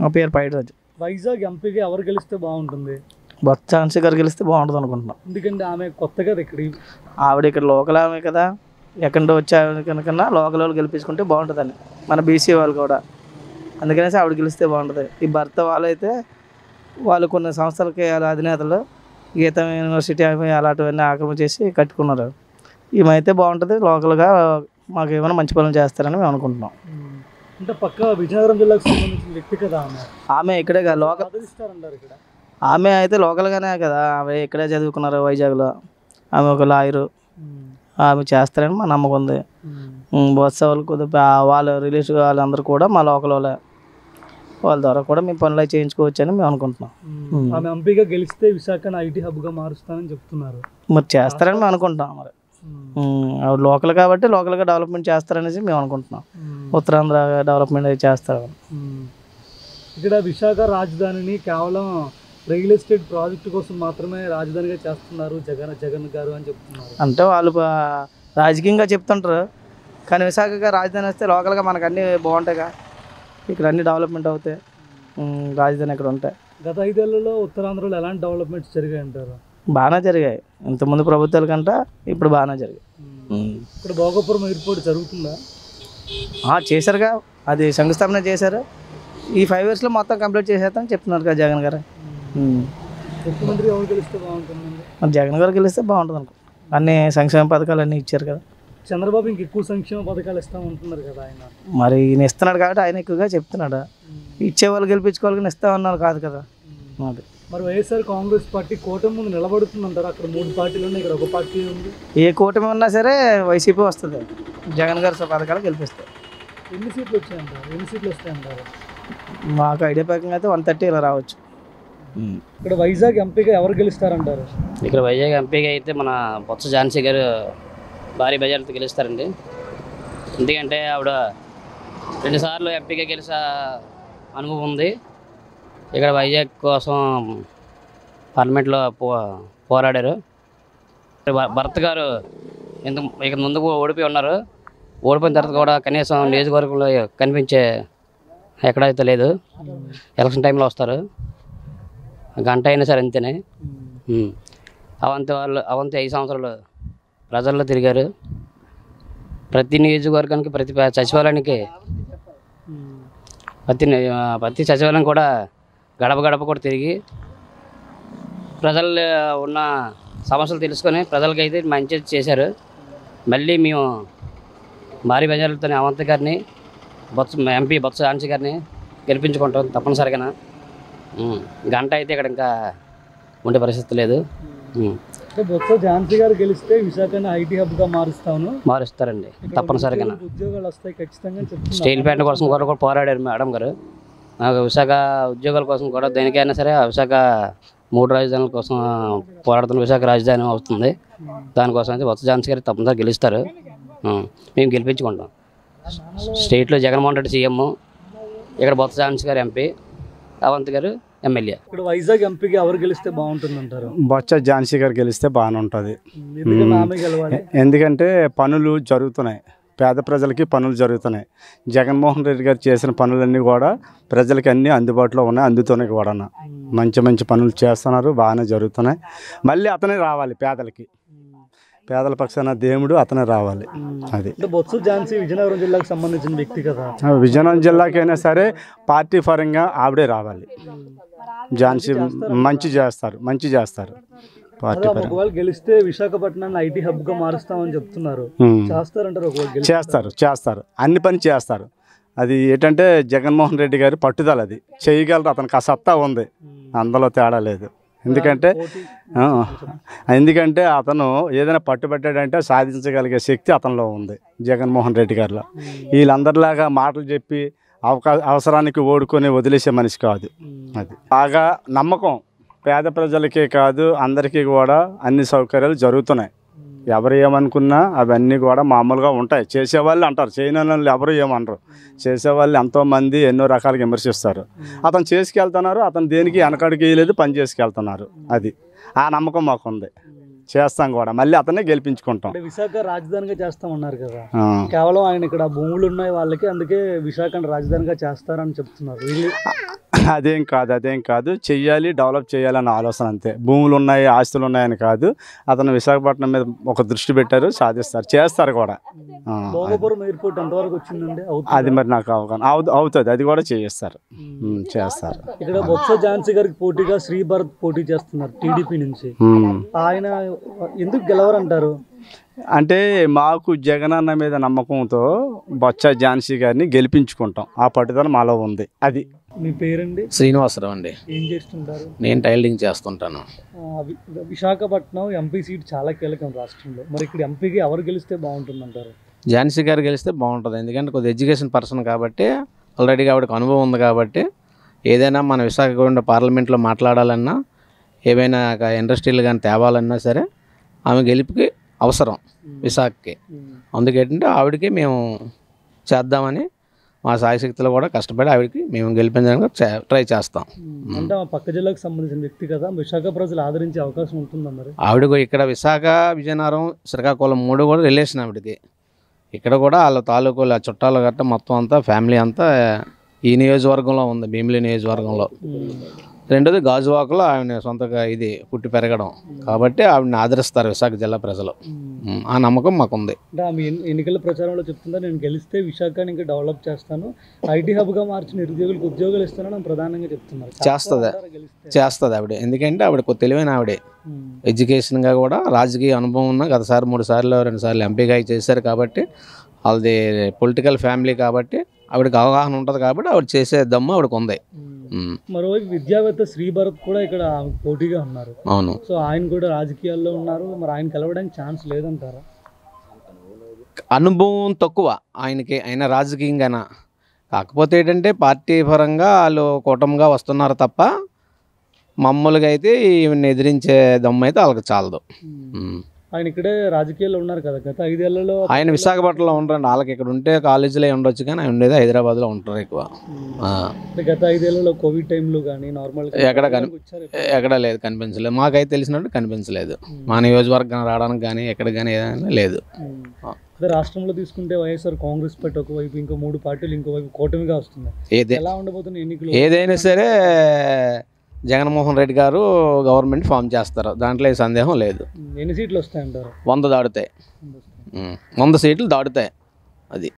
మా పేరు పైడిరాజు. వైజాగ్ ఎంపీగా ఎవరు గెలిస్తే బాగుంటుంది? బొత్స ఝాన్సీ గారు గెలిస్తే బాగుంటుంది అనుకుంటున్నాం. ఎందుకంటే ఆమె కొత్త కదా ఇక్కడ. ఆవిడ ఇక్కడ లోకల్ ఆమె కదా, ఎక్కడి నుండి వచ్చే కనుకన్నా లోకల్ వాళ్ళు గెలిపించుకుంటే బాగుంటుందని మన బీసీ వాళ్ళు కూడా. అందుకనేసి ఆవిడ గెలిస్తే బాగుంటుంది. ఈ భర్త వాళ్ళైతే వాళ్ళు కొన్ని సంస్థలకి అధినేతలు గీతా యూనివర్సిటీ అలాంటివన్నీ ఆక్రమణ చేసి కట్టుకున్నారు. ఈమె బాగుంటుంది, లోకల్గా మాకు ఏమైనా మంచి పనులు చేస్తారని మేము అనుకుంటున్నాం. అంటే పక్క విజయనగరం జిల్లాకు సంబంధించిన వ్యక్తి కదా ఆమె ఇక్కడే కదా లోకల్. ఇక్కడ ఆమె అయితే లోకల్గానే కదా, ఆమె ఇక్కడే చదువుకున్నారు వైజాగ్లో. ఆమె ఒక లాయరు, ఆమె చేస్తారని మా నమ్మకం ఉంది. బొత్స వాళ్ళు కొద్దిగా వాళ్ళ రిలేటివ్ వాళ్ళందరూ కూడా మా లోకల్ వాళ్ళే, వాళ్ళ ద్వారా కూడా మేము పనులు చేయించుకోవచ్చు అని మేము అనుకుంటున్నాం. ఆమె ఎంపీగా గెలిస్తే విశాఖను ఐటీ హబ్గా మారుస్తానని చెప్తున్నారు. మరి చేస్తారని మేము అనుకుంటున్నాం. మరి ఆవిడ లోకల్ కాబట్టి లోకల్గా డెవలప్మెంట్ చేస్తారనేసి మేము అనుకుంటున్నాం. ఉత్తరాంధ్ర డెవలప్మెంట్ అయితే చేస్తారు. ఇక్కడ విశాఖ రాజధానిని కేవలం రియల్ ఎస్టేట్ ప్రాజెక్టు కోసం మాత్రమే రాజధానిగా చేస్తున్నారు జగన్ గారు అని చెప్తున్నారు. అంటే వాళ్ళు రాజకీయంగా చెప్తుంటారు, కానీ విశాఖగా రాజధాని వస్తే లోకల్గా మనకు అన్నీ బాగుంటాయిగా, ఇక్కడ అన్ని డెవలప్మెంట్ అవుతాయి. రాజధాని ఇక్కడ ఉంటాయి. గత 5 ఏళ్లలో ఉత్తరాంధ్రలో ఎలాంటి డెవలప్మెంట్స్ జరిగాయి అంటారు? బాగానే జరిగాయి. ఇంతకుముందు ప్రభుత్వాల కంటే ఇప్పుడు బాగానే జరిగాయి. ఇక్కడ భోగాపురం ఎయిర్పోర్ట్ జరుగుతుందా? చేశారుగా, అది శంకుస్థాపన చేశారు. ఈ 5 yearsలో మొత్తం కంప్లీట్ చేసేస్తామని చెప్తున్నారు కదా జగన్ గారు. ముఖ్యమంత్రి ఎవరు గెలిస్తే బాగుంటుందండి? మరి జగన్ గారు గెలిస్తే బాగుంటుంది అనుకో. అన్ని సంక్షేమ పథకాలు అన్నీ ఇచ్చారు కదా. చంద్రబాబు ఇంక ఎక్కువ సంక్షేమ పథకాలు ఇస్తామంటున్నారు కదా ఆయన. మరి ఈయన ఇస్తున్నాడు కాబట్టి ఆయన ఎక్కువగా చెప్తున్నాడు. ఇచ్చేవాళ్ళు గెలిపించుకోవాలని ఇస్తామన్నారు కాదు కదా. అది మరి వైఎస్ఆర్ కాంగ్రెస్ పార్టీ కూటమి ముందు నిలబడుతుందంటారు. అక్కడ 3 పార్టీలు ఉన్నాయి, ఇక్కడ ఒక పార్టీ ఉంది. ఏ కూటమి ఉన్నా సరే వైసీపీ వస్తుంది. జగన్ గారు పథకాలు గెలిపిస్తారు. ఎన్ని సీట్లు వచ్చాయంటారు? ఎన్ని సీట్లు వస్తాయంటారు? మాకు ఐడియా ప్రకారంగా అయితే 130 ఇలా రావచ్చు. ఇక్కడ వైజాగ్ ఎంపీగా ఎవరు గెలుస్తారంటారు? ఇక్కడ వైజాగ్ ఎంపీగా అయితే మన బొత్స ఝాన్సీ గారు భారీ బజార్తో గెలుస్తారండి. ఎందుకంటే ఆవిడ 2 సార్లు ఎంపీగా గెలిచే అనుభవం ఉంది. ఇక్కడ వైజాగ్ కోసం పార్లమెంట్లో పోరాడారు. భర్త గారు ఇక ముందుకు ఓడిపోయి ఉన్నారు. ఓడిపోయిన తర్వాత కూడా కనీసం నియోజకవర్గంలో కనిపించే ఎక్కడైతే లేదు. ఎలక్షన్ టైంలో వస్తారు, గంట అయినా సరే అంతేనే. అవంతి 5 సంవత్సరాలు ప్రజల్లో తిరిగారు. ప్రతి నియోజకవర్గానికి ప్రతి సచివాలయానికి ప్రతి సచివాలయం కూడా గడప గడప కూడా తిరిగి ప్రజల్లో ఉన్న సమస్యలు తెలుసుకొని ప్రజలకైతే మంచి చేశారు. మళ్ళీ మేము భారీ బజార్లతో అవంతి గారిని ఎంపీ బొత్స ఝాన్సీ గారిని గెలిపించుకుంటాం తప్పనిసరిగా. గంట అయితే ఇక్కడ ఇంకా ఉండే పరిస్థితి లేదు. బొత్స ఝాన్సీ గారు గెలిస్తే విశాఖని ఐటీ హబ్గా మారుస్తారండి తప్పనిసరిగా. ఉద్యోగాలు వస్తాయి ఖచ్చితంగా. స్టీల్ ప్లాంట్ కోసం కూడా పోరాడారు మేడం గారు. విశాఖ ఉద్యోగాల కోసం కూడా దేనికైనా సరే విశాఖ 3 రాజధానుల కోసం పోరాడుతున్న విశాఖ రాజధాని అవుతుంది. దానికోసం అయితే బొత్స ఝాన్సీ గారు తప్పనిసరిగా గెలుస్తారు. మేము గెలిపించుకుంటాం. స్టేట్లో జగన్మోహన్ రెడ్డి సీఎం, ఇక్కడ బొత్స ఝాన్సీ గారు ఎంపీ, అవంతి గారు ఎమ్మెల్యే. ఇక్కడ వైజాగ్ ఎంపీగా ఎవరు గెలిస్తే బాగుంటుంది అంటారు? బొత్స ఝాన్సీ గారు గెలిస్తే బాగానే ఉంటుంది. ఎందుకంటే పనులు జరుగుతున్నాయి, పేద ప్రజలకి పనులు జరుగుతున్నాయి. జగన్మోహన్ రెడ్డి గారు చేసిన పనులన్నీ కూడా ప్రజలకి అన్నీ అందుబాటులో ఉన్నాయి, అందుతున్నాయి కూడా. మంచి మంచి పనులు చేస్తున్నారు, బాగానే జరుగుతున్నాయి. మళ్ళీ అతనే రావాలి పేదలకి, పేదల పక్షాన దేవుడు అతనే రావాలి. అది బొత్స ఝాన్సీ విజయనగరం జిల్లాకు సంబంధించిన వ్యక్తి కదా. విజయనగరం జిల్లాకైనా సరే పార్టీ పరంగా ఆవిడే రావాలి. ఝాన్సీ మంచి చేస్తారు. ఒకవేళ గెలిస్తే విశాఖపట్నాన్ని ఐటీ హబ్ గా మారుస్తామని చెప్తున్నారు. చేస్తారు అన్ని పని చేస్తారు. అది ఏంటంటే జగన్మోహన్ రెడ్డి గారి పట్టుదల, అది చేయగలరు. అతనికి ఆ సత్తా ఉంది, అందులో తేడా లేదు. ఎందుకంటే అతను ఏదైనా పట్టుబట్టాడంటే సాధించగలిగే శక్తి అతనిలో ఉంది, జగన్మోహన్ రెడ్డి గారిలో. వీళ్ళందరిలాగా మాటలు చెప్పి అవసరానికి ఓడుకొని వదిలేసే మనిషి కాదు. అది బాగా నమ్మకం, పేద ప్రజలకే కాదు అందరికీ కూడా అన్ని సౌకర్యాలు జరుగుతున్నాయి. ఎవరు ఏమనుకున్నా అవన్నీ కూడా మామూలుగా ఉంటాయి. చేసేవాళ్ళు అంటారు, చేయని వాళ్ళు ఎవరు ఏమనరు. చేసేవాళ్ళు ఎంతోమంది ఎన్నో రకాలుగా విమర్శిస్తారు. అతను చేసుకెళ్తున్నారు, అతను దేనికి వెనకడికి వేయలేదు, పని చేసుకెళ్తున్నారు. అది ఆ నమ్మకం మాకు ఉంది. చేస్తాం కూడా, మళ్ళీ అతన్నే గెలిపించుకుంటాం. విశాఖ రాజధానిగా చేస్తామన్నారు కదా, కేవలం ఆయన ఇక్కడ భూములు ఉన్నాయి వాళ్ళకి, అందుకే విశాఖను రాజధానిగా చేస్తారని చెప్తున్నారు. అదేం కాదు చెయ్యాలి, డెవలప్ చేయాలన్న ఆలోచన అంతే. భూములు ఉన్నాయి, ఆస్తులు ఉన్నాయని కాదు, అతను విశాఖపట్నం మీద ఒక దృష్టి పెట్టారు, సాధిస్తారు, చేస్తారు కూడా. భోగపురం ఎయిర్పోర్ట్ ఎంతవరకు వచ్చిందండి? అది మరి నాకు అవగాహన అవుతుంది, అది కూడా చేస్తారు. చేస్తారు. ఇక్కడ బొత్స ఝాన్సీ గారికి పోటీగా శ్రీభరత్ పోటీ చేస్తున్నారు టీడీపీ నుంచి. ఆయన ఎందుకు గెలవరంటారు? అంటే మాకు జగనన్న మీద నమ్మకంతో బొత్స ఝాన్సీ గారిని గెలిపించుకుంటాం, ఆ పట్టుదల మాలో ఉంది. అది. మీ పేరండి? శ్రీనివాసరావు అండి. ఏం చేస్తుంటారు? నేను టైలరింగ్ చేస్తుంటాను. విశాఖపట్నం ఎంపీ సీట్ చాలా కీలకం రాష్ట్రంలో. మరి ఇక్కడ ఎంపీకి ఎవరు గెలిస్తే బాగుంటుందంటారు? ఝాన్సీ గారు గెలిస్తే బాగుంటుంది. ఎందుకంటే కొద్దిగా ఎడ్యుకేషన్ పర్సన్ కాబట్టి, ఆల్రెడీగా ఆవిడకి అనుభవం ఉంది కాబట్టి, ఏదైనా మన విశాఖపట్నం పార్లమెంట్లో మాట్లాడాలన్నా, ఏవైనా ఇండస్ట్రీలు కానీ తేవాలన్నా సరే ఆమె గెలుపుకి అవసరం విశాఖకి. అందుకేంటంటే ఆవిడకి మేము చేద్దామని మా సాయశక్తిలో కూడా కష్టపడి ఆవిడకి మేము గెలిపించడానికి ట్రై చేస్తాం. అంటే మా పక్క జిల్లాకు సంబంధించిన వ్యక్తి కదా, విశాఖ ప్రజలు ఆదరించే అవకాశం ఉంటుందా మరి? ఆవిడ ఇక్కడ విశాఖ, విజయనగరం, శ్రీకాకుళం 3 కూడా రిలేషన్ ఆవిడకి. ఇక్కడ కూడా వాళ్ళ తాలూకుల చుట్టాలు గట్ట మొత్తం అంతా ఫ్యామిలీ అంతా ఈ నియోజకవర్గంలో ఉంది, భీమిలి నియోజకవర్గంలో. రెండోది గాజువాకలో ఆవిడ సొంతగా ఇది పుట్టి పెరగడం కాబట్టి ఆవిడని ఆదరిస్తారు విశాఖ జిల్లా ప్రజలు. ఆ నమ్మకం మాకుంది. అంటే ఆమె ఎన్నికల ప్రచారంలో చెప్తుందా, నేను గెలిస్తే విశాఖని ఇంకా డెవలప్ చేస్తాను, ఐటీ హబ్గా మార్చి నిరుద్యోగులకు ఉద్యోగాలు ఇస్తానని ప్రధానంగా చెప్తున్నారు. చేస్తుంది ఆవిడ. ఎందుకంటే ఆవిడ తెలివైన ఆవిడే. ఎడ్యుకేషన్గా కూడా రాజకీయ అనుభవం ఉన్న గతసారి 3 సార్లు 2 సార్లు ఎంపీగా చేశారు కాబట్టి, వాళ్ళది పొలిటికల్ ఫ్యామిలీ కాబట్టి ఆవిడకి అవగాహన ఉంటుంది కాబట్టి ఆవిడ చేసే దమ్ము ఆవిడకు ఉంది. మరోవైపు విద్యావేత్త శ్రీభరత్ కూడా ఇక్కడ పోటీగా ఉన్నారు. అవును. సో ఆయన కూడా రాజకీయాల్లో ఉన్నారు, మరి ఆయన కలవడానికి ఛాన్స్ లేదంటారా? అనుభవం తక్కువ ఆయనకి, ఆయన రాజకీయంగానా. కాకపోతే ఏంటంటే పార్టీ పరంగా వాళ్ళు కూటమిగా వస్తున్నారు తప్ప మామూలుగా అయితే ఈయన్ని ఎదిరించే దమ్ము అయితే వాళ్ళకి చాలదు. ఆయన ఇక్కడే రాజకీయాల్లో ఉన్నారు కదా గత 5 ఏళ్లలో. ఆయన విశాఖపట్నంలో ఉంటారు. వాళ్ళకి ఇక్కడ ఉంటే కాలేజీలో ఉండొచ్చు కానీ ఆయన ఉండేది హైదరాబాద్లో ఉంటారు ఎక్కువ. గత 5 ఏళ్లలో కోవిడ్ టైంలో కానీ నార్మల్ ఎక్కడ లేదు, కనిపించలేదు. మాకైతే తెలిసినట్టు కనిపించలేదు. మా నియోజకవర్గం రావడానికి కానీ ఎక్కడ కానీ ఏదైనా లేదు. అదే రాష్ట్రంలో తీసుకుంటే వైఎస్ఆర్ కాంగ్రెస్ పార్టీ ఒకవైపు, ఇంకో 3 పార్టీలు ఇంకోవైపు కూటమిగా వస్తున్నాయి. ఎలా ఉండబోతున్న ఎన్నికలు? ఏదైనా సరే జగన్మోహన్ రెడ్డి గారు గవర్నమెంట్ ఫామ్ చేస్తారు, దాంట్లో ఏ సందేహం లేదు. ఎన్ని సీట్లు వస్తాయంటారు? 100 దాటుతాయి, 100 సీట్లు దాటుతాయి. అది